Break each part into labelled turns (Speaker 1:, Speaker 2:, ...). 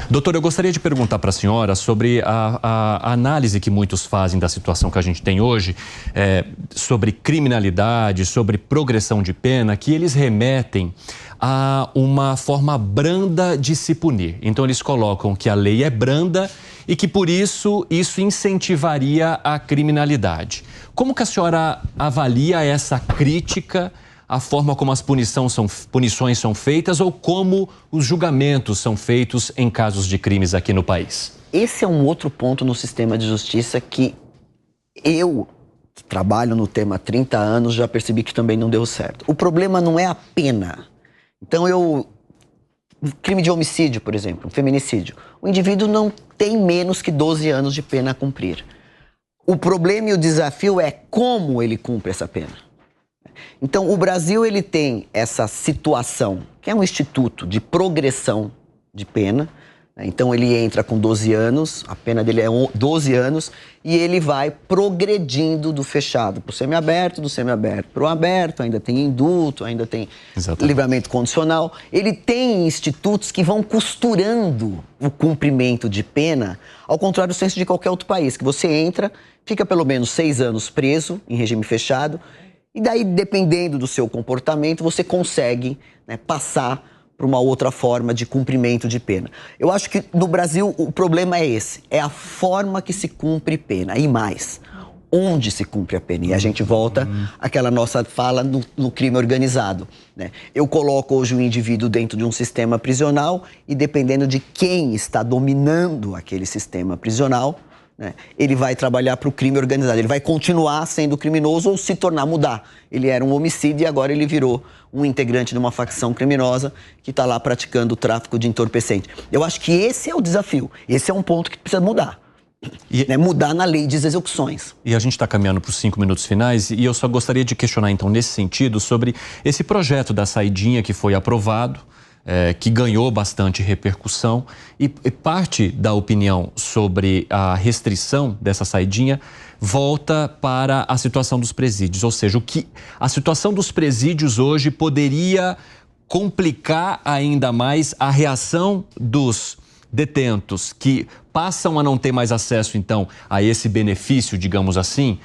Speaker 1: Doutor, eu gostaria de perguntar para a senhora sobre a análise que muitos fazem da situação que a gente tem hoje, sobre criminalidade, sobre progressão de pena, que eles remetem a uma forma branda de se punir. Então, eles colocam que a lei é branda e que, por isso incentivaria a criminalidade. Como que a senhora avalia essa crítica, a forma como as punições são feitas ou como os julgamentos são feitos em casos de crimes aqui no país?
Speaker 2: Esse é um outro ponto no sistema de justiça que eu, que trabalho no tema há 30 anos, já percebi que também não deu certo. O problema não é a pena. Então, crime de homicídio, por exemplo, um feminicídio, o indivíduo não tem menos que 12 anos de pena a cumprir. O problema e o desafio é como ele cumpre essa pena. Então, o Brasil ele tem essa situação, que é um instituto de progressão de pena. Então, ele entra com 12 anos, a pena dele é 12 anos, e ele vai progredindo do fechado para o semiaberto, do semiaberto para o aberto, ainda tem indulto, ainda tem livramento condicional. Ele tem institutos que vão costurando o cumprimento de pena, ao contrário do senso de qualquer outro país, que você entra, fica pelo menos 6 anos preso, em regime fechado, e daí, dependendo do seu comportamento, você consegue, passar para uma outra forma de cumprimento de pena. Eu acho que no Brasil o problema é esse, é a forma que se cumpre pena, e mais, onde se cumpre a pena. E a gente volta àquela nossa fala no crime organizado. Eu coloco hoje o indivíduo dentro de um sistema prisional e dependendo de quem está dominando aquele sistema prisional, ele vai trabalhar para o crime organizado, ele vai continuar sendo criminoso ou se tornar, mudar. Ele era um homicídio e agora ele virou um integrante de uma facção criminosa que está lá praticando o tráfico de entorpecente. Eu acho que esse é o desafio, esse é um ponto que precisa mudar. Mudar na lei de execuções.
Speaker 1: E a gente está caminhando para os 5 minutos finais e eu só gostaria de questionar então nesse sentido sobre esse projeto da saidinha que foi aprovado, que ganhou bastante repercussão e parte da opinião sobre a restrição dessa saidinha volta para a situação dos presídios, ou seja, a situação dos presídios hoje poderia complicar ainda mais a reação dos detentos que passam a não ter mais acesso então a esse benefício, digamos assim.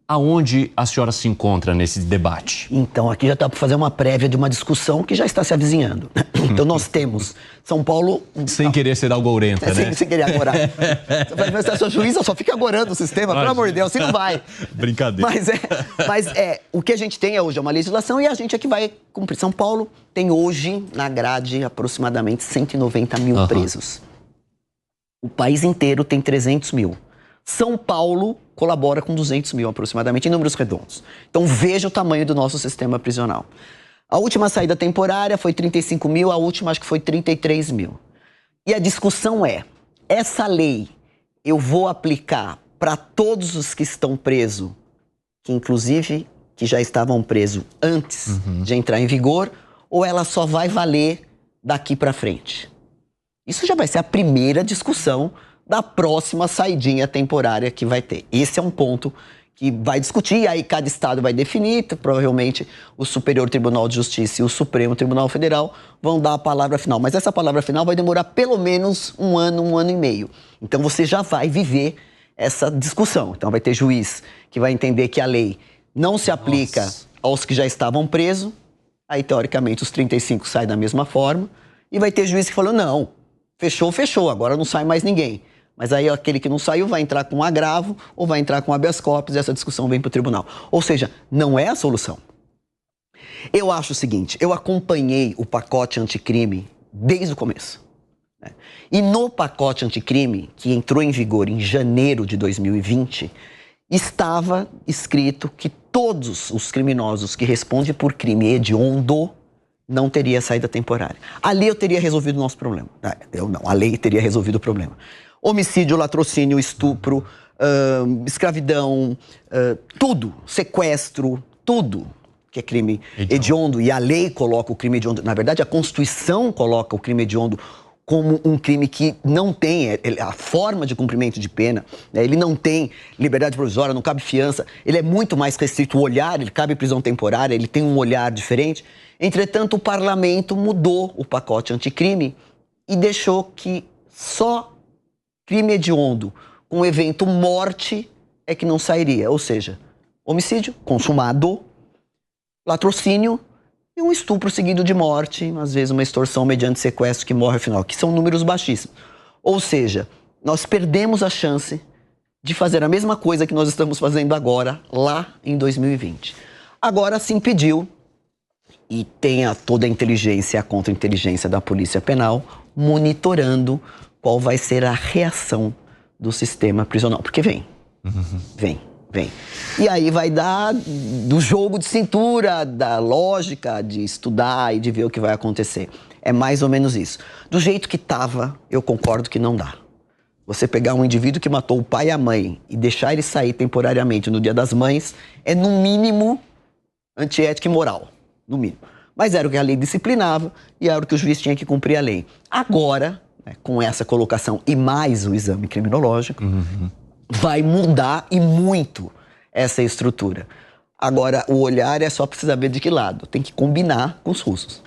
Speaker 1: Aonde a senhora se encontra nesse debate?
Speaker 2: Então, aqui já está para fazer uma prévia de uma discussão que já está se avizinhando. Então, nós temos São Paulo...
Speaker 1: Sem querer ser algourenta, né?
Speaker 2: Sem querer agorar. Você vai ver se a sua juíza só fica agorando o sistema, pelo amor de Deus, assim não vai.
Speaker 1: Brincadeira.
Speaker 2: Mas o que a gente tem hoje é uma legislação e a gente é que vai cumprir. São Paulo tem hoje, na grade, aproximadamente 190 mil presos. O país inteiro tem 300 mil. São Paulo colabora com 200 mil aproximadamente, em números redondos. Então veja o tamanho do nosso sistema prisional. A última saída temporária foi 35 mil, a última acho que foi 33 mil. E a discussão é, essa lei eu vou aplicar para todos os que estão presos, que inclusive que já estavam presos antes de entrar em vigor, ou ela só vai valer daqui para frente? Isso já vai ser a primeira discussão da próxima saidinha temporária que vai ter. Esse é um ponto que vai discutir, aí cada estado vai definir, provavelmente o Superior Tribunal de Justiça e o Supremo Tribunal Federal vão dar a palavra final. Mas essa palavra final vai demorar pelo menos um ano e meio. Então você já vai viver essa discussão. Então vai ter juiz que vai entender que a lei não se aplica aos que já estavam presos, aí teoricamente os 35 saem da mesma forma, e vai ter juiz que falou, não, fechou, agora não sai mais ninguém. Mas aí aquele que não saiu vai entrar com agravo ou vai entrar com habeas corpus e essa discussão vem para o tribunal. Ou seja, não é a solução. Eu acho o seguinte, eu acompanhei o pacote anticrime desde o começo. E no pacote anticrime, que entrou em vigor em janeiro de 2020, estava escrito que todos os criminosos que respondem por crime hediondo não teria saída temporária. Ali eu teria resolvido o nosso problema. Eu não, a lei teria resolvido o problema. Homicídio, latrocínio, estupro, escravidão, tudo, sequestro, tudo que é crime hediondo, e a lei coloca o crime hediondo, na verdade a Constituição coloca o crime hediondo como um crime que não tem a forma de cumprimento de pena, ele não tem liberdade provisória, não cabe fiança, ele é muito mais restrito, o olhar, ele cabe prisão temporária, ele tem um olhar diferente. Entretanto, o parlamento mudou o pacote anticrime e deixou que Só crime hediondo com evento morte é que não sairia. Ou seja, homicídio consumado, latrocínio e um estupro seguido de morte, às vezes uma extorsão mediante sequestro que morre ao final, que são números baixíssimos. Ou seja, nós perdemos a chance de fazer a mesma coisa que nós estamos fazendo agora, lá em 2020. Agora se impediu, e tem toda a inteligência, a contra-inteligência da Polícia Penal, monitorando qual vai ser a reação do sistema prisional. Porque vem. E aí vai dar do jogo de cintura, da lógica de estudar e de ver o que vai acontecer. É mais ou menos isso. Do jeito que estava, eu concordo que não dá. Você pegar um indivíduo que matou o pai e a mãe e deixar ele sair temporariamente no Dia das Mães é, no mínimo, antiético e moral. No mínimo. Mas era o que a lei disciplinava e era o que o juiz tinha que cumprir a lei. Agora, né, com essa colocação e mais o exame criminológico, vai mudar e muito essa estrutura. Agora, o olhar é só para saber de que lado. Tem que combinar com os russos.